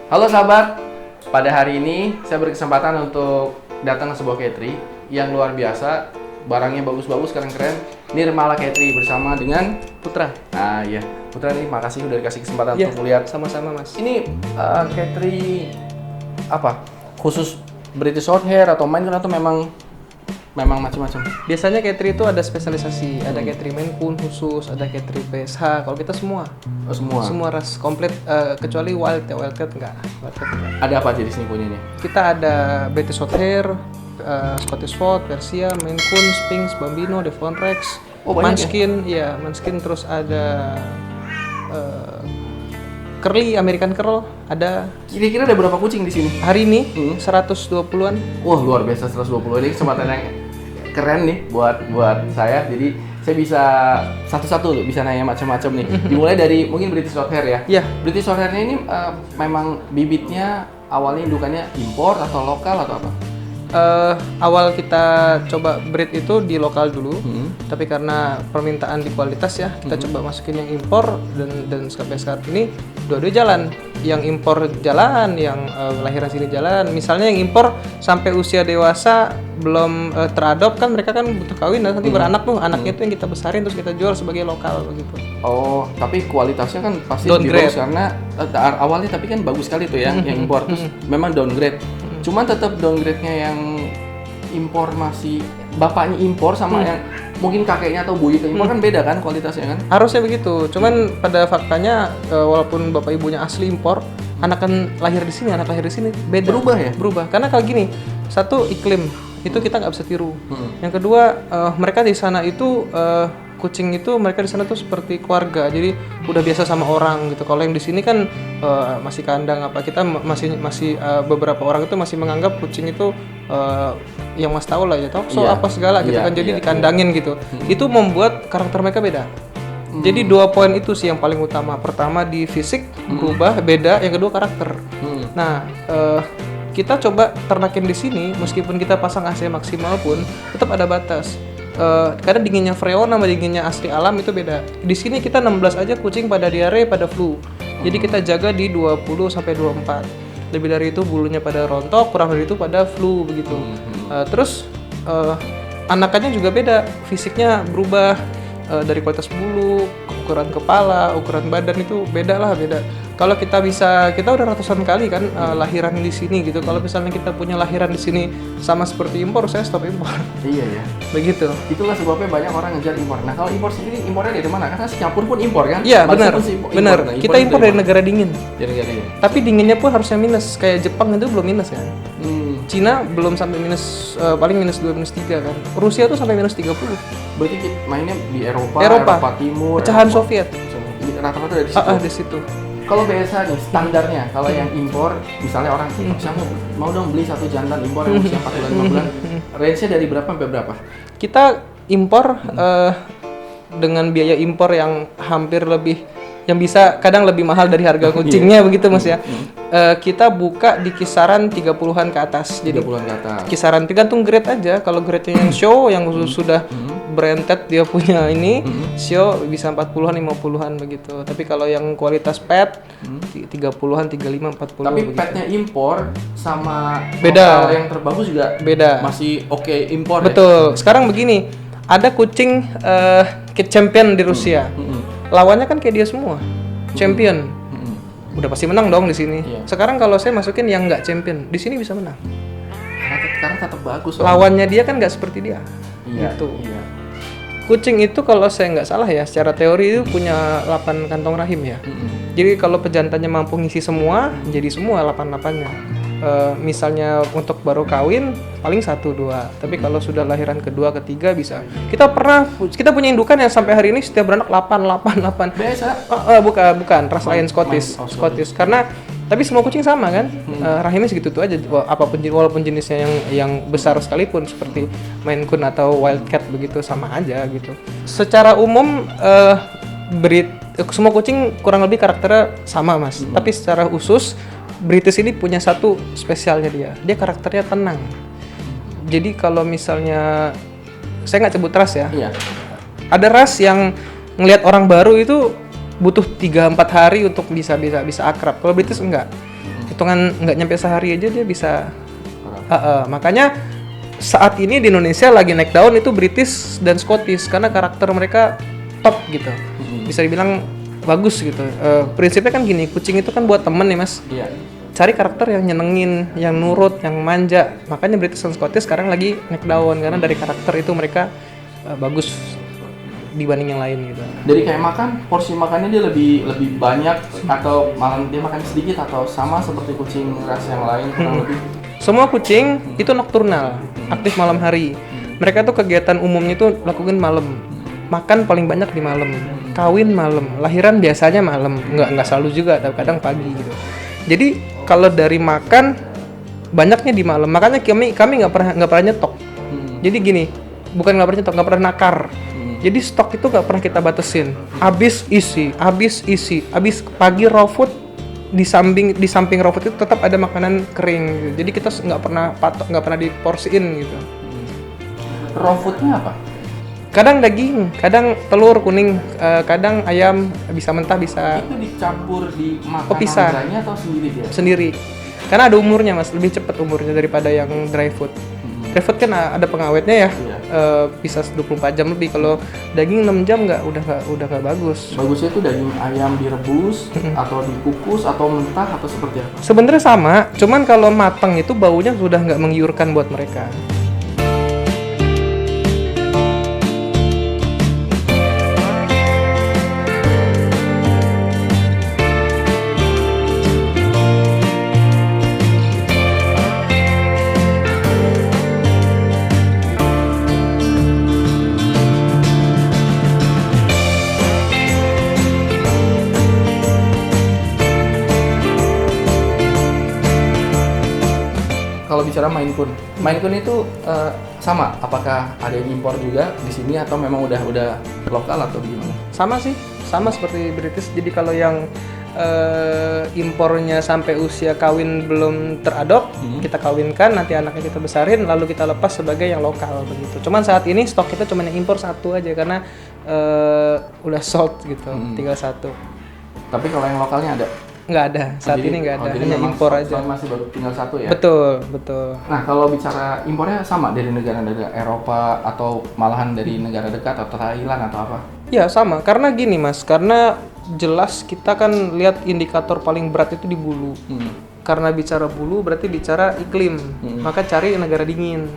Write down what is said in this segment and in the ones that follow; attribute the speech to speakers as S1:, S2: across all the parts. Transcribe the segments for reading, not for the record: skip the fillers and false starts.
S1: Halo sahabat, pada hari ini saya berkesempatan untuk datang ke sebuah catering yang luar biasa, barangnya bagus-bagus, keren-keren. Nirmala Catering bersama dengan
S2: Putra.
S1: Nah iya, Putra nih makasih udah dikasih kesempatan
S2: Iya,
S1: untuk melihat.
S2: sama-sama Mas.
S1: Ini catering apa? Khusus British Shorthair atau main atau memang macam-macam?
S2: Biasanya catering itu ada spesialisasi, ada catering Maine Coon khusus, ada catering PSH. Kalau kita semua,
S1: Oh, semua.
S2: semua ras komplit kecuali Wildcat enggak. Wildcat enggak.
S1: Ada apa aja di sini punya ini?
S2: Kita ada British Shorthair, Scottish Fold, Persia, Maine Coon, Sphinx, Bambino, Devon Rex,
S1: Oh, banyak
S2: Munchkin, Munchkin, terus ada Curly, American Curl, ada
S1: Kira-kira ada berapa kucing di sini?
S2: hari ini 120-an.
S1: Wah luar biasa 120 ini kesempatan yang keren nih buat saya. Jadi saya bisa satu-satu bisa nanya macam-macam nih. Dimulai dari mungkin British Shorthair ya.
S2: Iya.
S1: British Shorthairnya ini memang bibitnya awalnya indukannya impor atau lokal atau apa?
S2: Awal kita coba breed itu di lokal dulu, tapi karena permintaan di kualitas ya, kita coba masukin yang impor dan sampai saat ini dua-dua jalan. Yang impor jalan, yang lahiran sini jalan. Misalnya yang impor sampai usia dewasa belum teradop kan mereka kan butuh kawin dan nanti beranak tuh, anaknya itu yang kita besarin terus kita jual sebagai lokal begitu.
S1: Oh, tapi kualitasnya kan pasti lebih
S2: Downgrade.
S1: bagus karena awalnya tapi kan bagus sekali tuh yang impor terus memang downgrade. Cuman tetap downgrade-nya yang impor masih bapaknya impor sama yang mungkin kakeknya atau buyutnya impor kan beda kan kualitasnya kan?
S2: Harusnya begitu, cuman pada faktanya walaupun bapak ibunya asli impor, anak kan lahir di sini, anak lahir di sini beda.
S1: Berubah ya?
S2: Berubah, karena kalau gini, satu iklim itu kita nggak bisa tiru. Yang kedua mereka di sana itu kucing itu mereka di sana tuh seperti keluarga, jadi udah biasa sama orang gitu. Kalau yang di sini kan masih kandang apa, kita masih beberapa orang itu masih menganggap kucing itu yang Mas tahu lah ya, talkshow
S1: Iya.
S2: apa segala gitu
S1: Iya,
S2: kan, jadi
S1: iya,
S2: dikandangin gitu. Itu membuat karakter mereka beda. Jadi 2 poin itu sih yang paling utama. Pertama di fisik berubah beda, yang kedua karakter. Nah, kita coba ternakin di sini meskipun kita pasang AC maksimal pun tetap ada batas. Karena dinginnya freon sama dinginnya asli alam itu beda. Di sini kita 16 aja kucing pada diare, pada flu. Jadi kita jaga di 20 sampai 24. Lebih dari itu bulunya pada rontok, kurang dari itu pada flu begitu. Terus anakannya juga beda, fisiknya berubah dari kualitas bulu, ukuran kepala, ukuran badan itu beda. Kalau kita udah ratusan kali kan lahiran di sini gitu. Kalau misalnya kita punya lahiran di sini sama seperti impor, saya stop impor.
S1: Iya ya.
S2: Begitu.
S1: Itulah sebabnya banyak orang ngejar impor. Nah kalau impor sendiri impornya dari mana? Karena Singapura pun impor kan?
S2: Iya
S1: Malaysia
S2: benar,
S1: pun
S2: benar.
S1: Nah,
S2: Kita impor dari negara dingin.
S1: Dari negara ini.
S2: Tapi dinginnya pun harusnya minus. Kayak Jepang itu belum minus kan. Cina belum sampai minus, paling minus 2, minus 3 kan. Rusia tuh sampai minus 30.
S1: Berarti kita mainnya di Eropa Timur,
S2: Pecahan Soviet.
S1: Rata-rata dari situ.
S2: Di situ.
S1: Kalau biasa nih standarnya, kalau yang impor, misalnya orang misalnya mau dong beli satu jantan impor yang usia 4 bulan 5 bulan, range-nya dari berapa sampai berapa?
S2: Kita impor dengan biaya impor yang hampir lebih, yang bisa kadang lebih mahal dari harga kucingnya begitu Mas ya. Kita buka di kisaran 30-an ke atas. Jadi
S1: 30-an ke atas.
S2: kisaran tergantung grade aja. Kalau grade-nya yang show yang sudah branded dia punya ini, show bisa 40-an 50-an begitu. Tapi kalau yang kualitas pet 30-an 35 40.
S1: Tapi
S2: begitu.
S1: petnya impor sama
S2: Beda.
S1: lokal yang terbagus juga
S2: Beda.
S1: masih oke impor
S2: Betul. Sekarang begini, ada kucing kid champion di Rusia. Lawannya kan kayak dia semua. Champion. Udah pasti menang dong di sini.
S1: Iya.
S2: Sekarang kalau saya masukin yang nggak champion, di sini bisa menang.
S1: ya? Karena tetap bagus.
S2: Lawannya dia kan nggak seperti dia.
S1: Iya,
S2: Gitu.
S1: iya.
S2: Kucing itu kalau saya nggak salah ya, secara teori itu punya 8 kantong rahim ya. Jadi kalau pejantannya mampu ngisi semua, jadi semua 8-8-nya. Misalnya untuk baru kawin paling 1-2, tapi kalau sudah lahiran kedua ketiga bisa. Kita punya indukan yang sampai hari ini setiap beranak 8.
S1: Biasa.
S2: Bukan ras lain Scottish. Karena tapi semua kucing sama kan, rahimnya segitu tuh aja. Walaupun jenisnya yang besar sekalipun seperti Maine Coon atau Wildcat begitu sama aja gitu. Secara umum breed semua kucing kurang lebih karakternya sama Mas. Tapi secara khusus British ini punya satu spesialnya dia karakternya tenang. Jadi kalau misalnya saya nggak sebut ras ya, ada ras yang ngelihat orang baru itu butuh 3-4 hari untuk bisa akrab. Kalau British enggak. hitungan nggak nyampe sehari aja dia bisa. Makanya saat ini di Indonesia lagi naik daun itu British dan Scottish karena karakter mereka top gitu. Bisa dibilang bagus gitu. Prinsipnya kan gini, kucing itu kan buat temen nih mas.
S1: Iya.
S2: Cari karakter yang nyenengin, yang nurut, yang manja. Makanya British dan Scottish sekarang lagi naik daun karena dari karakter itu mereka bagus dibanding yang lain gitu.
S1: Dari kayak makan, porsi makannya dia lebih banyak atau malah dia makan sedikit atau sama seperti kucing ras yang lain kurang lebih?
S2: Semua kucing itu nokturnal, aktif malam hari. Mereka tuh kegiatan umumnya itu lakukan malam. Makan paling banyak di malam, kawin malam, lahiran biasanya malam, nggak selalu juga, kadang pagi gitu. Jadi kalau dari makan banyaknya di malam, makanya kami nggak pernah nyetok. Jadi gini, bukan nggak pernah nyetok, nggak pernah nakar. Jadi stok itu nggak pernah kita batasin. Habis isi. Habis pagi raw food, di samping raw food itu tetap ada makanan kering. Gitu. Jadi kita nggak pernah patok, nggak pernah diporsiin gitu.
S1: Raw foodnya apa?
S2: Kadang daging, kadang telur kuning, kadang ayam, bisa mentah bisa.
S1: Itu dicampur di makanan
S2: pisah.
S1: drynya atau sendiri dia?
S2: Sendiri. Karena ada umurnya mas, lebih cepat umurnya daripada yang dry food. Dry food kan ada pengawetnya ya, bisa 24 jam lebih. Kalau daging 6 jam udah nggak bagus.
S1: Bagusnya itu daging ayam direbus atau dikukus atau mentah atau seperti apa?
S2: Sebenarnya sama, cuman kalau matang itu baunya sudah nggak menggiurkan buat mereka.
S1: Kalau bicara Maine Coon itu sama. Apakah ada yang impor juga di sini atau memang udah lokal atau gimana?
S2: Sama sih, sama seperti British. Jadi kalau yang impornya sampai usia kawin belum teradop, kita kawinkan, nanti anaknya kita besarin, lalu kita lepas sebagai yang lokal begitu. Cuman saat ini stok kita cuma yang impor satu aja karena udah sold gitu, tinggal satu.
S1: Tapi kalau yang lokalnya ada?
S2: Nggak ada, saat ini nggak ada, hanya impor aja.
S1: Masih baru tinggal satu ya?
S2: Betul.
S1: Nah kalau bicara impornya sama dari negara-negara Eropa atau malahan dari negara dekat atau Thailand atau apa?
S2: Ya sama, karena gini mas, karena jelas kita kan lihat indikator paling berat itu di bulu. Karena bicara bulu berarti bicara iklim, maka cari negara dingin,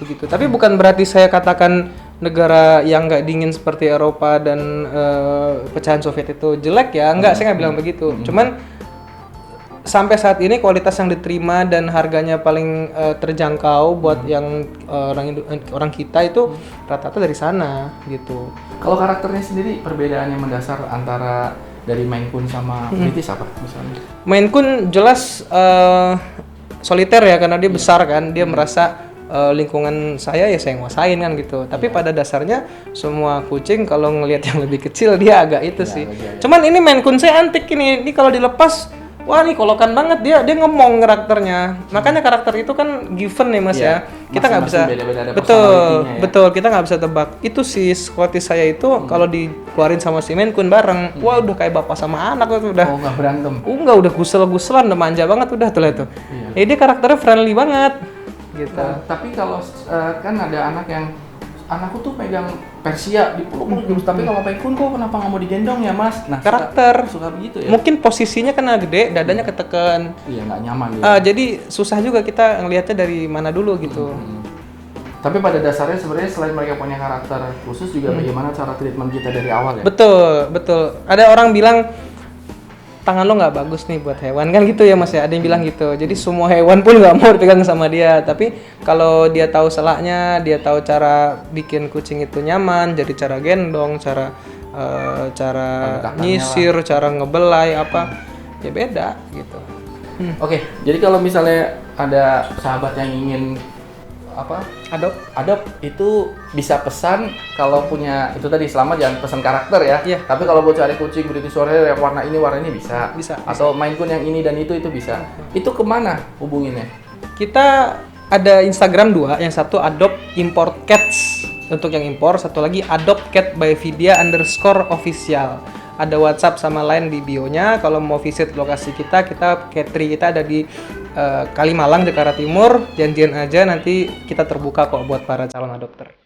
S2: begitu. Tapi bukan berarti saya katakan negara yang nggak dingin seperti Eropa dan pecahan Soviet itu jelek ya, enggak, saya nggak bilang begitu. Cuman sampai saat ini kualitas yang diterima dan harganya paling terjangkau buat yang orang kita itu rata-rata dari sana, gitu.
S1: Kalau karakternya sendiri perbedaan yang mendasar antara dari Maine Coon sama British apa misalnya?
S2: Maine Coon jelas soliter ya karena dia besar kan, dia merasa lingkungan saya ya saya nguasain kan gitu. Tapi pada dasarnya semua kucing kalau ngelihat yang lebih kecil dia agak itu sih. Cuman ini Maine Coon saya antik ini kalau dilepas, wah nih kolokan banget dia ngomong karakternya. Makanya karakter itu kan given nih mas ya. Kita nggak bisa betul kita nggak bisa tebak. Itu si Scottish saya itu kalau dikeluarin sama si Maine Coon bareng, wah udah kayak bapak sama anak itu udah.
S1: Oh nggak berantem?
S2: Nggak, udah gusel-guselan, udah manja banget udah tuh lah itu. Dia karakternya friendly banget. Gitu.
S1: Nah, tapi kalau kan ada anakku tuh pegang Persia dipeluk-peluk gitu. Tapi kalau Maine Coon kok kenapa nggak mau digendong ya mas? Nah
S2: karakter
S1: suka begitu ya.
S2: Mungkin posisinya kan gede, dadanya ketekan.
S1: Iya nggak nyaman ya.
S2: Jadi susah juga kita ngelihatnya dari mana dulu gitu.
S1: Tapi pada dasarnya sebenarnya selain mereka punya karakter khusus juga bagaimana cara treatment kita dari awal ya.
S2: Betul. Ada orang bilang tangan lo nggak bagus nih buat hewan kan gitu ya mas ya, ada yang bilang gitu. Jadi semua hewan pun nggak mau dipegang sama dia, tapi kalau dia tahu selaknya, dia tahu cara bikin kucing itu nyaman, jadi cara gendong, cara nyisir, cara ngebelai apa ya beda gitu.
S1: Oke, jadi kalau misalnya ada sahabat yang ingin adopt itu bisa pesan kalau punya itu tadi, selama jangan pesan karakter ya.
S2: Iya.
S1: Tapi kalau mau cari kucing British Shorthair yang warna ini bisa. Atau Maine Coon yang ini dan itu bisa. Itu kemana hubunginnya?
S2: Kita ada Instagram 2, yang satu adopt import cats untuk yang impor, satu lagi adopt cat by Vidya _official. ada WhatsApp sama Line di bio-nya. Kalau mau visit lokasi kita Catri kita ada di Kalimalang, Jakarta Timur. Janjian aja, nanti kita terbuka kok buat para calon adopter.